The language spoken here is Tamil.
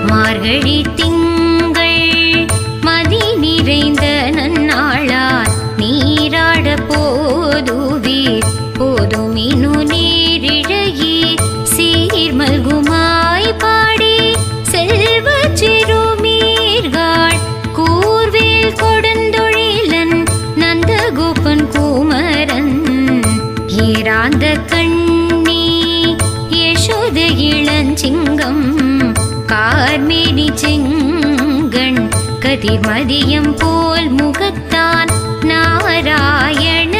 மார்கழி திங்கள் மதி நிறைந்த நன்னாளார் நீராட போதுவீர் போதுமினு நீரிழையே சீர்மல்குமாய் பாடி செல்வ சிறுமீர்கள் கூர்வேல் கொடுந்தொழிலன் நந்தகோபன் குமரன் ஏராந்த கண்ணி யசோத இளஞ்சிங்கம் கார்மேனி செங்கண் கதிர்மதியம் போல் முகத்தான் நாராயண